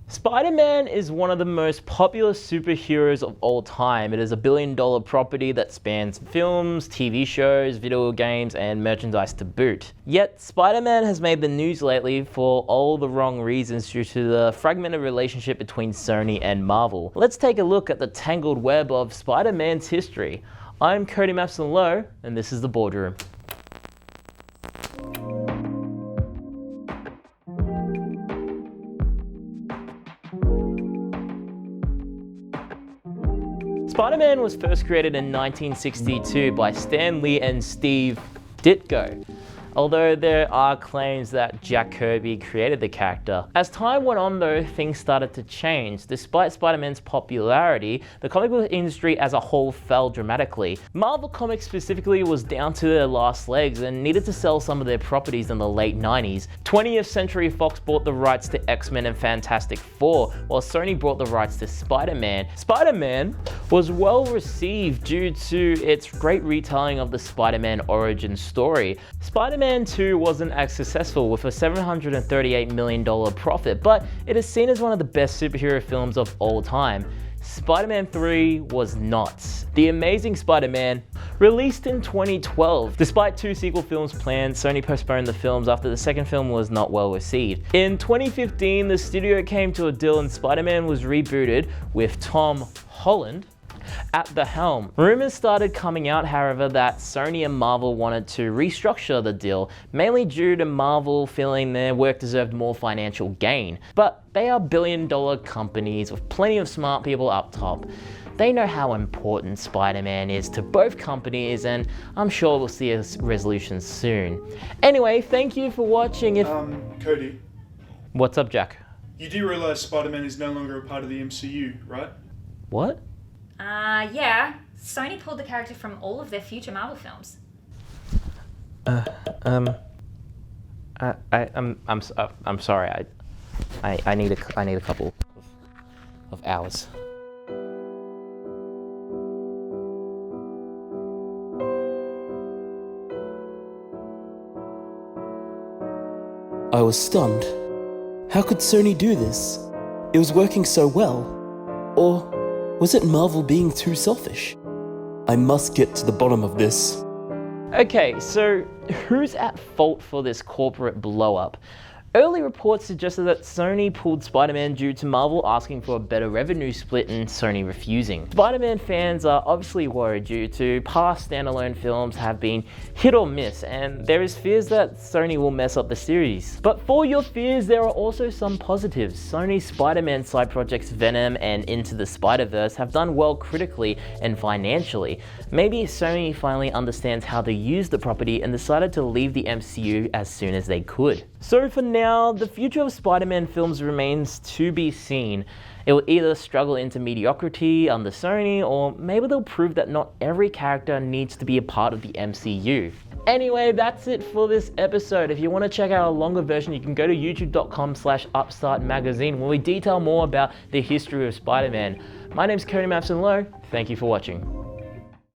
Spider-Man is one of the most popular superheroes of all time. It is a billion-dollar property that spans films, TV shows, video games, and merchandise to boot. Yet, Spider-Man has made the news lately for all the wrong reasons due to the fragmented relationship between Sony and Marvel. Let's take a look at the tangled web of Spider-Man's history. I'm Cody Low, and this is The Boardroom. Spider-Man was first created in 1962 by Stan Lee and Steve Ditko, although there are claims that Jack Kirby created the character. As time went on though, things started to change. Despite Spider-Man's popularity, the comic book industry as a whole fell dramatically. Marvel Comics specifically was down to their last legs and needed to sell some of their properties in the late 90s. 20th Century Fox bought the rights to X-Men and Fantastic Four, while Sony bought the rights to Spider-Man. Spider-Man was well received due to its great retelling of the Spider-Man origin story. Spider-Man 2 wasn't as successful with a $738 million profit, but it is seen as one of the best superhero films of all time. Spider-Man 3 was not. The Amazing Spider-Man released in 2012. Despite 2 sequel films planned, Sony postponed the films after the second film was not well received. In 2015, the studio came to a deal and Spider-Man was rebooted with Tom Holland at the helm. Rumors started coming out, however, that Sony and Marvel wanted to restructure the deal, mainly due to Marvel feeling their work deserved more financial gain. But they are billion-dollar companies with plenty of smart people up top. They know how important Spider-Man is to both companies, and I'm sure we'll see a resolution soon. Anyway, thank you for watching. Cody. What's up, Jack? You do realize Spider-Man is no longer a part of the MCU, right? What? Yeah. Sony pulled the character from all of their future Marvel films. I'm sorry. I need a couple of hours. I was stunned. How could Sony do this? It was working so well. Or was it Marvel being too selfish? I must get to the bottom of this. Okay, so who's at fault for this corporate blow-up? Early reports suggested that Sony pulled Spider-Man due to Marvel asking for a better revenue split and Sony refusing. Spider-Man fans are obviously worried due to past standalone films have been hit or miss, and there is fears that Sony will mess up the series. But for your fears, there are also some positives. Sony's Spider-Man side projects Venom and Into the Spider-Verse have done well critically and financially. Maybe Sony finally understands how to use the property and decided to leave the MCU as soon as they could. So for now, the future of Spider-Man films remains to be seen. It will either struggle into mediocrity under Sony, or maybe they'll prove that not every character needs to be a part of the MCU. Anyway, that's it for this episode. If you want to check out a longer version, you can go to youtube.com/upstartmagazine where we detail more about the history of Spider-Man. My name's Cody Low. Thank you for watching.